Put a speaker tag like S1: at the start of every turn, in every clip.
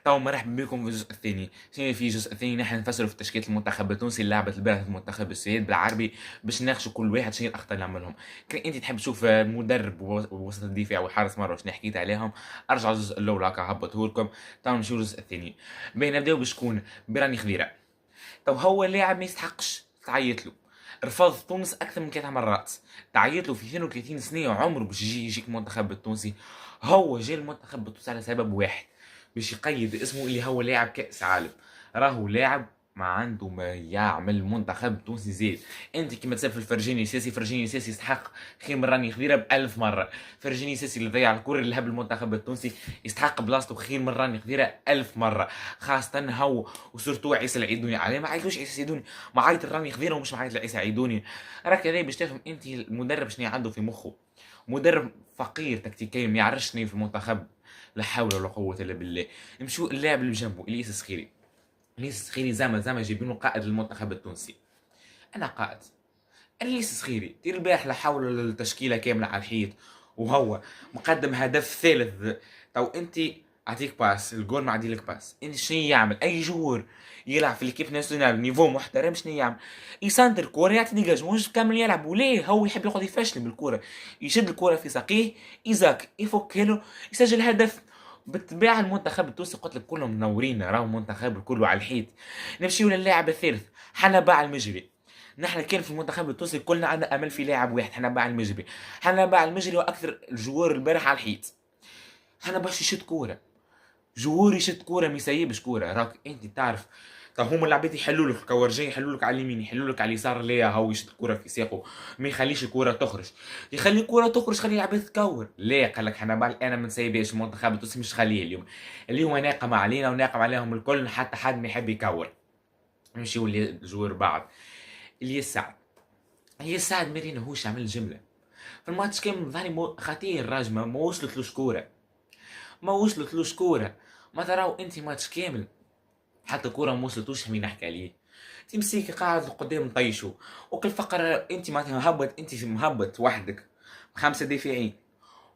S1: تو مرحبا بكم في الجزء الثاني. في الجزء الثاني نحن نفسروا في تشكيلة المنتخب التونسي اللي لعبت البارح في منتخب السويد بالعربي، باش نناقشوا كل واحد شنو الاخطاء اللي عملهم. كان انت تحب تشوف المدرب ووسط الدفاع والحارس مره شنو حكيت عليهم، ارجع الجزء الاول هكا هبطه لكم. تو نمشيو للجزء الثاني. بين نبداو بشكون؟ براني خضيره. تو هو لاعب ما يستحقش تعيط له، رفض تونس اكثر من 3 مرات. تعيط له في 32 سنه وعمره باش يجيك المنتخب التونسي. هو جا المنتخب التونسي على سبب واحد، باش يقيد اسمه اللي هو لاعب كأس عالم. راهو لاعب ما عنده ما يعمل منتخب تونسي زيد. انت كيما تسال في الفرجيني ساسي، فرجيني ساسي يستحق خير من راني خضيره بألف مره. فرجيني ساسي اللي ضيع الكره اللي هب المنتخب التونسي يستحق بلاصتو خير من راني خضيره 1000 مره. خاصه هو وسورتو عيسى العيدوني. عليه ما عيطوش عيسى العيدوني، ما عيط راني خضيره ومش معيط لعيسى العيدوني. راك هذا باش تفهم انت المدرب شنو عنده في مخه. مدرب فقير تكتيكيا ما يعرفش شنو في المنتخب. لا حول ولا قوه الا بالله. نمشيو اللاعب اللي بجنبه الياس السخيري. الياس السخيري زعما جايبينه قائد المنتخب التونسي. انا قائد الياس السخيري دير البارح لا حول ولا التشكيله كامله على الحيط، وهو مقدم هدف ثالث. تو انت اعطيك باس الجول ما عديلك باس، انت شنو يعمل اي جوار يلعب في الكيب ناسيونال نيفو محترم؟ شنو يعمل؟ يسنتر كوره يعطي ديجاج مش كامل يلعب. وليه هو يحب يقعد يفشل بالكوره؟ يشد الكوره في ساقيه، يزاك يفك له، يسجل هدف. بالطبيعه المنتخب التونسي قلت لك كلهم منورين، راهو منتخب كله على الحيط. نمشيو للاعب الثالث حنباع المجري. نحن كان في المنتخب التونسي كلنا عندنا امل في لاعب واحد حنباع المجري. حنباع المجري واكثر الجوار البارح على الحيط. حنباش يشد كوره، جوار يشد كوره ما يسيبش كوره. راك انت تعرف طب هما اللاعبين يحلوا لك كورجين، يحلوا لك على اليمين، يحلوا لك على اليسار، ليه هو يشد الكوره في ساقه ما يخليش الكوره تخرج. يخلي الكوره تخرج، خلي اللاعبين تكور. ليه قال لك حنبال انا ما نسيبهاش المنتخب التونسي مش خليه اليوم. اليوم ناقم علينا وناقم عليهم الكل حتى حد ما يحب يكور. نمشيو للجوار بعض. الياس سعد. الياس سعد مارينا هوش عمل جمله في الماتش كامل. ظهري خطير راجل ما وصلتلوش كوره، ما وصلتلوش كوره. ما تراو انت ماتش كامل حتى كوره ما وصلتوش مين نحكي عليه. تمسيك قاعد قدام نطيشو، وكل فقره انت معناتها مهبط، انت مهبط وحدك 5 دافعين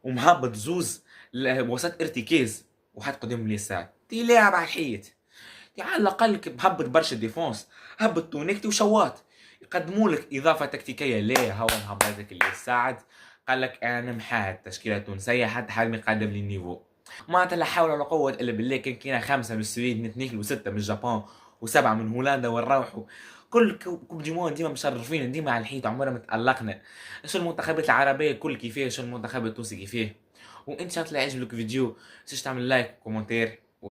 S1: ومهبط زوز وسط ارتكاز وحد قدام اليسار تي لاعب على الحيط. تي على الاقل مهبط برشا ديفونس، هبط تونيكتي وشواط يقدموا لك اضافه تكتيكيه. ليه هو مهبطك اللي ساعد؟ قال لك انا محاها التشكيله التونسيه حتى حد ما يقدم لي النيفو. معناتها لا حول ولا قوه الا بالله. كان كاين 5 من السويد نتنيكلو 6 من اليابان و7 من هولندا ونروحوا. كل كوب دي موند ديما مشرفين، ديما على الحيط، عمرنا ما تألقنا. شو المنتخبات العربيه كل كيفاه، شو المنتخب التونسي كيفاه. وانت شاطر عجبك الفيديو تعمل لايك وكومنتير.